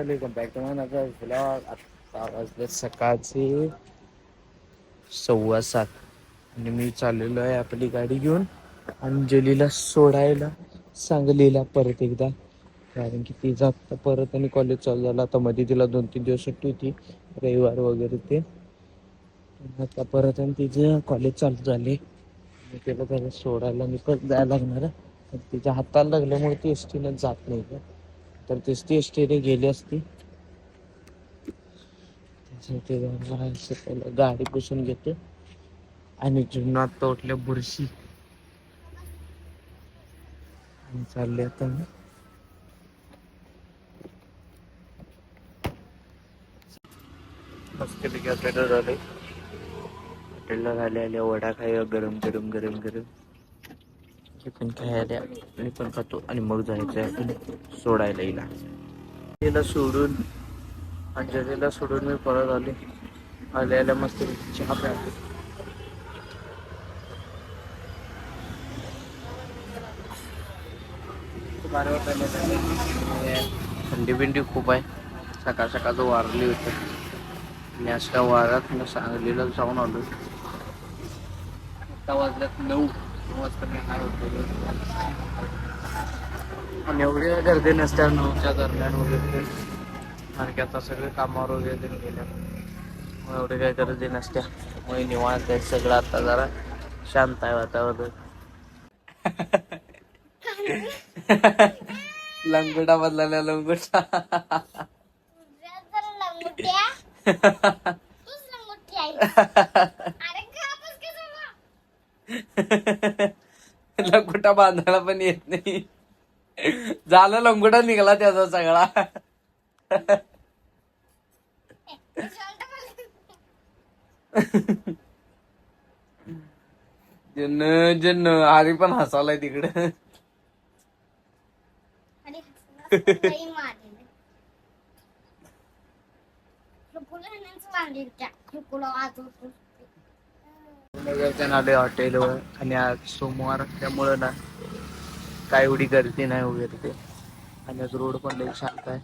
Welcome back to माय नंतर vlog. आता वाजले सकाळचे 7:15 आणि मी चाललेलो आहे आपली गाडी घेऊन अंजलीला सोडायला सांगलीला परत एकदा, कारण की तिचा आता परत आणि कॉलेज चालू झालं. आता मध्ये तिला 2-3 दिवस सुट्टी होती, रविवार वगैरे ते. आता परत आणि तिचं कॉलेज चालू झाले. मी तिला त्याला सोडायला मी परत जायला लागणार आहे. तिच्या हाताला लागल्यामुळे ती एस टीनं जात नाही का, तर तीच ती एस टीने गेली असती. त्यासाठी गाडी पुसून घेते आणि जीवनात तोटल्या बुरशी आणि चालले आता मी. मस्त पैकी हॉटेलला झाले. हॉटेलला झाले आल्या वडा खाय गरम गरम गरम गरम चिकन खायला आणि पण खातो आणि मग जायचं आहे आपण सोडायला हिला. तिला सोडून अंजलीला सोडून मी परत आले. आल्या मस्त चहा प्यायला. थंडी बिंडी खूप आहे. सकाळ सकाळचं वारली होतं आणि अशा वारात मी सांगलीला जाऊन आलो. आता वाजल्यात 9 वाजता मी काय होतो आणि एवढी गर्दी नसत्या 9च्या दरम्यान वगैरे, कारण की आता सगळे कामावर वगैरे गेल्या, एवढी काही गर्दी नसत्या. मग निवांत आहे सगळं. आता जरा शांत आहे वातावरण. लंगोटा बदलायला लंगोटा. लंगोटा बांधायला पण येत नाही. झालं लंगोटा निघाला त्याचा सगळा. जन्न जन्न आरी पण हसालाय तिकडे. आले हॉटेलवर आणि आज सोमवार त्यामुळं ना काय एवढी गर्दी नाही वगैरे ते. आणि आज रोड पण लई शांत आहे.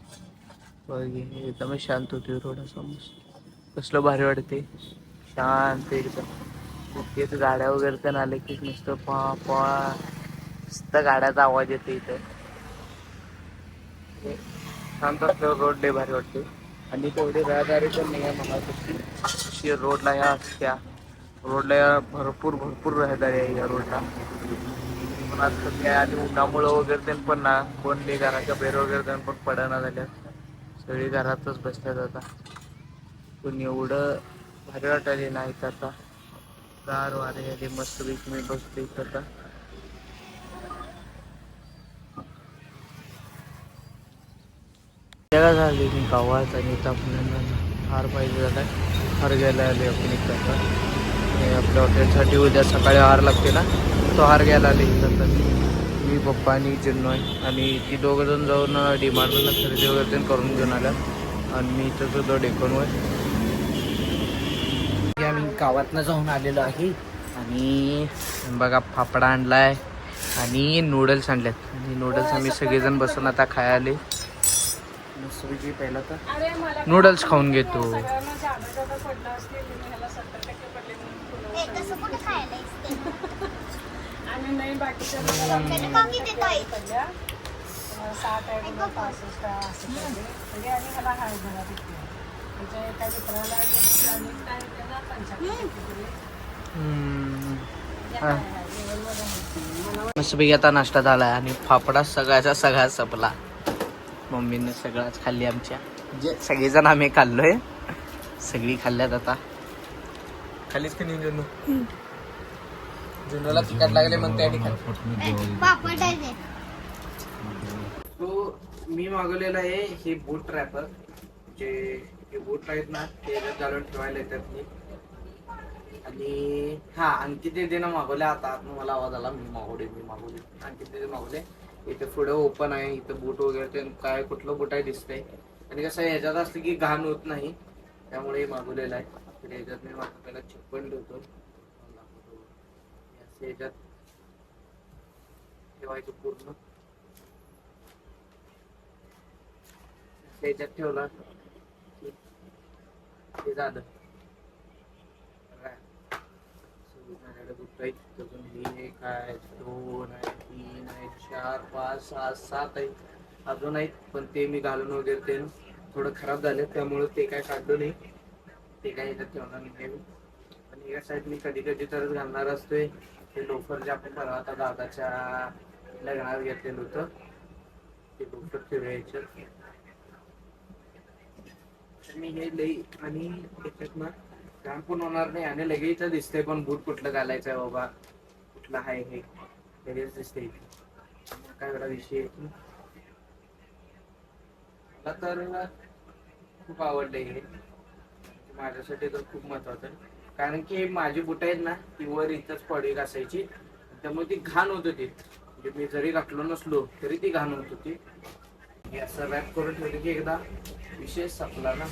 एकदम शांत होती रोड. असं कसलं भारी वाटते, शांत एकदम. तेच गाड्या वगैरे तर आले की नुसतं पा पा नुसतं गाड्याचा आवाज येते इथं. शांत असल्यावर रोड लई भारी वाटते. आणि तेवढी रहदारी पण नाही आहे मला तशी रोडला. ह्या त्या रोडला भरपूर रहदारी आहे या रोडला. पण आता काय आणि उन्हामुळं वगैरे पण ना कोण नाही घराच्या बाहेर वगैरे पण पडना झाल्या. सगळी घरातच बसतात आता. पण एवढं भारी वाटायला नाहीत आता. गार वारे आले मस्त पैकी मी बसतो इथं आता. जगा झाली मी गावात आणि इथं आपल्याला हार पाहिजे झालाय. हार घ्यायला आले आपण इथं आता. आपल्या हॉटेलसाठी उद्या सकाळी हार लागते ना, तो हार घ्यायला आले इथं. तर मी पप्पा आणि जिन्नू आहे आणि ती दोघं जण जाऊन डिमार्टमधून खरेदी वगैरे करून घेऊन आल्या आणि मी इथं सुद्धा डेकोनवर. आम्ही गावातनं जाऊन आलेलो आहे आणि बघा फाफडा आणलाय आणि नूडल्स आणल्यात. आणि नूडल्स आम्ही सगळेजण बसून आता खायला. मस्तपैकी पहिला तर नूडल्स खाऊन घेतो. मस्तपैकी आता नाश्ता झालाय आणि फाफडा सगळ्याचा सगळा संपला. मम्मीने सगळंच खाल्ली आमच्या, म्हणजे सगळेजण आम्ही खाल्लोय. सगळी खाल्ल्यात आता. खालीच की नाही जुनू? जुनूला तिखट लागले म्हणते आणि तो मी मागवलेला आहे हे बूट रॅपर. जे बूट आहेत ना ते घालून ठेवायला येतात. आणि हा आणखी ते मागवले. आता मला आवाज आला मी मागवले आणखी ते मागवले. इथे पुढे ओपन आहे, इथं बूट वगैरे ते काय कुठलं बूट आहे दिसतंय. आणि कसं आहे ह्याच्यात असलं की घाण होत नाही, त्यामुळे मागवलेलं आहे. तर ह्याच्यात मी मागवलेला चप्पल ठेवतो. ह्याच्यात ठेवायचं पूर्ण त्याच्यात ठेवला ते झालं. माझ्याकडे बुट आहेत अजून, एक आहे, 2 आहे, 3 आहे, 4, 5, 6, 7 आहेत अजून आहेत, पण ते मी घालून वगैरे ते थोडं खराब झाले, त्यामुळे ते काय काढलं नाही, ते काय याच्यात ठेवणार नाही मी. आणि या साईड मी कधी कधी तरच घालणार असतोय ते लोफर जे आपण परवा आता दादाच्या लग्नात घेतलेलं होतं ते लोफर फिरायचं. मी हे लई आणि त्याच्यात ना काम पण होणार नाही आणि लगेच दिसतंय पण बूट कुठलं घालायचं आहे बाबा, कुठलं आहे हे लगेच दिसतंय. काय एवढा विषय आहे की मला तर खूप आवडलं हे, माझ्यासाठी तर खूप महत्वाचं आहे. कारण की माझी बुट आहेत ना ती वर इथंच पडीक असायची, त्यामुळे ती घाण होत होती. म्हणजे मी जरी घातलो नसलो तरी ती घाण होत होती. हे असं रॅप करून ठेवलं की एकदा विषय संपला ना,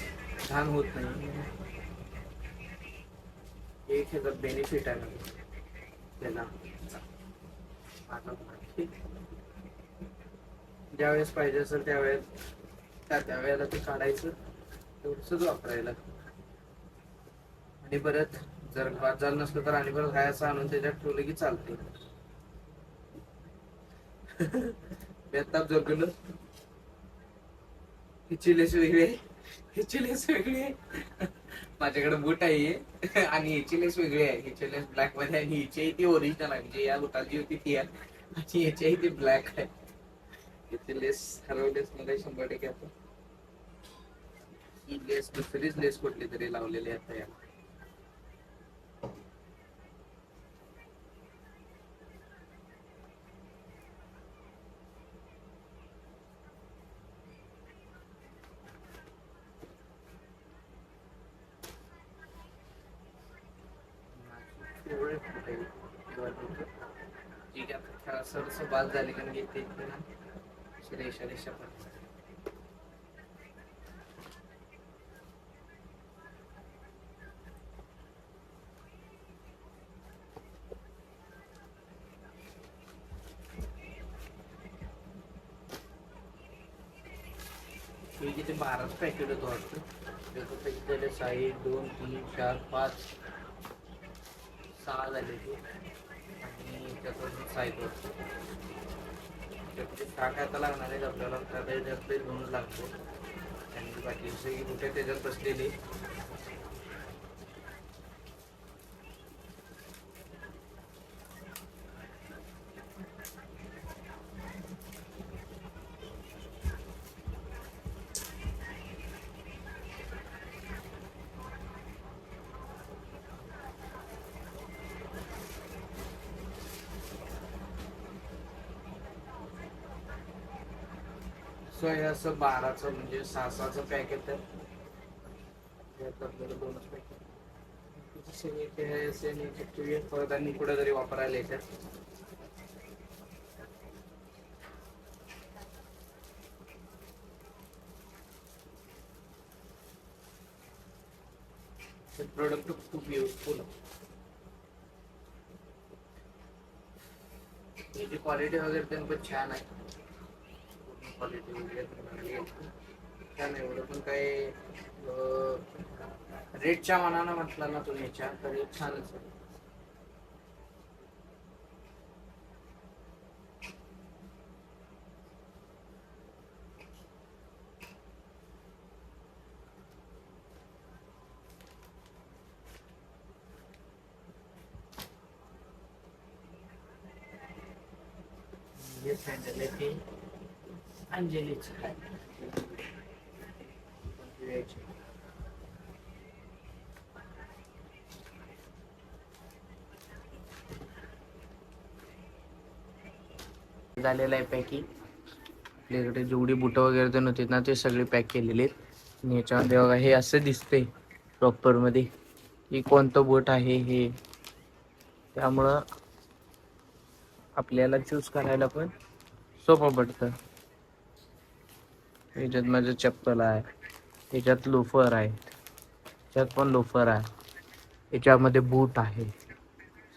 घाण होत नाही. एक ह्याचा बेनिफिट आहे म्हणजे त्याला. ज्यावेळेस पाहिजे असेल त्यावेळेस त्यावेळेला ते काढायचं, थोडंसंच वापरायला. आणि परत जर बाद झालं नसलं तर आणि परत खायचं आणून त्याच्यात ठेवलं की चालते. बेताब जोडलं हिची लेस वेगळी आहे, हिची लेस वेगळी आहे. माझ्याकडे बूट आहे आणि हिची लेस वेगळी आहे. हिची लेस ब्लॅक मध्ये आणि हिची ती ओरिजिनल आहे, म्हणजे या बुटाची होती ती आहे आणि याची ती ब्लॅक आहे. हिची लेस हरवलेस मध्ये 100% आता ही लेस दुसरीच लेस कुठली तरी लावलेली आता या. ठीक आहे, सरस बाद झाली कारण घेते ना रेषा रेषा पण किती 12च पॅकेट होतो वाटतं. त्याचं पैसे झाले 1, 2, 3, 4, 5, 6 झाले ते आणि त्याचं साईज वाटतं. त्याचे 6 काय आता लागणार आहेत आपल्याला, त्याला जास्त 2 लागतो आणि बाकी सगळी कुठे त्याच्यात बसलेली. सो हे असं 12चं म्हणजे 6-6चं पॅकेट आहे. आपल्याला 2च पॅकेट परत आणि कुठे तरी वापरायला येतात. हे प्रोडक्ट खूप युजफुल आहे. याची क्वालिटी वगैरे पण खूप छान आहे. क्वालिटी वगैरे छान आहे. एवढं पण काही रेटच्या मनानं म्हटलं ना तुम्ही याच्या तर छानच आहे. हे सँडल आहे ते अंजलीचं आहे. झालेलं आहे पॅकिंग. आपल्याकडे जेवढी बुटं वगैरे तर नव्हती ना ते सगळे पॅक केलेले आहेत. आणि याच्यामध्ये बघा हे असं दिसतंय प्रॉपरमध्ये की कोणतं बूट आहे हे, त्यामुळं आपल्याला चूज करायला पण सोपं पडतं. याच्यात माझं चप्पल आहे, याच्यात लोफर आहे, याच्यात पण लोफर आहे, याच्यामध्ये बूट आहे.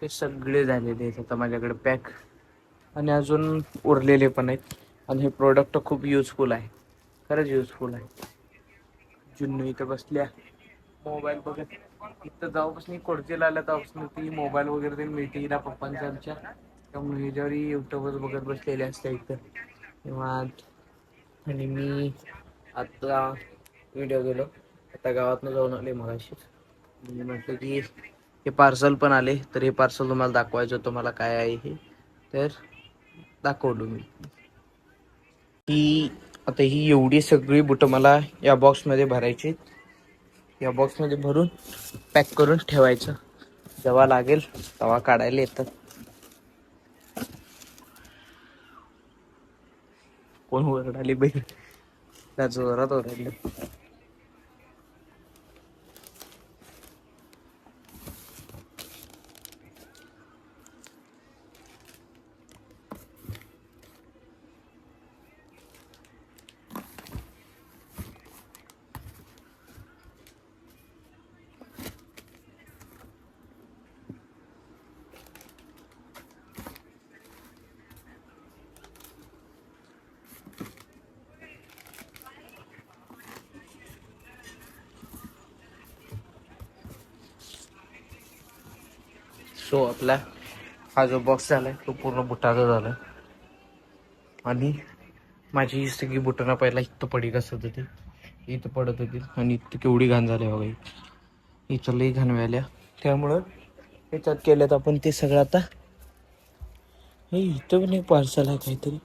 हे सगळे झालेले आहेत आता माझ्याकडे पॅक आणि अजून उरलेले पण आहेत. आणि हे प्रोडक्ट खूप युजफुल आहे. खरंच युजफुल आहे. जुन्नू इथं बसल्या मोबाईल बघत. इथं जाऊपासून कोडचीला आल्या तेव्हापासून ती मोबाईल वगैरे ते मिळते ना पप्पांच्या आमच्या, त्यामुळे ह्याच्यावरही युट्यूबवर बघत बसलेले असते इथं निवांत. आणि मी आता व्हिडिओ गेलो, आता गावातनं जाऊन आले मगाशी. मी म्हटलं की हे पार्सल पण आले, तर हे पार्सल तुम्हाला दाखवायचं होतं मला काय आहे हे, तर दाखवलो मी. ही आता ही एवढी सगळी बुटं मला या बॉक्समध्ये भरायची. या बॉक्समध्ये भरून पॅक करून ठेवायचं, जेव्हा लागेल तेव्हा काढायला येतं. कोण ओरडाली बाई, त्या जोरात ओरडले. सो आपला हा जो बॉक्स झालाय तो पूर्ण बुटाचा झालाय. आणि माझी ही सगळी बुटं ना पहिला इथं पडी कसत होती, इथं पडत होती आणि इथं केवढी घाण झाली बघा. इथं लई घाण व्हायल्या, त्यामुळं याच्यात केल्यात आपण ते सगळं. आता हे इथं पण एक पार्सल आहे काहीतरी,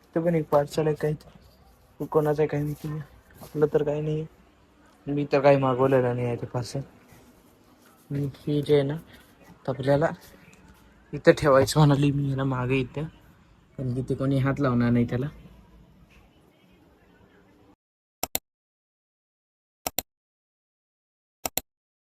इथं पण एक पार्सल आहे काहीतरी. कोणाचं आहे काय माहिती नाही, आपलं तर काही नाही. मी तर काही मागवलेलं नाही आहे ते पार्सल. ही जे आहे ना आपल्याला इथं ठेवायचं म्हणाली मी, याला मागे इथं, कारण की ते कोणी हात लावणार नाही त्याला.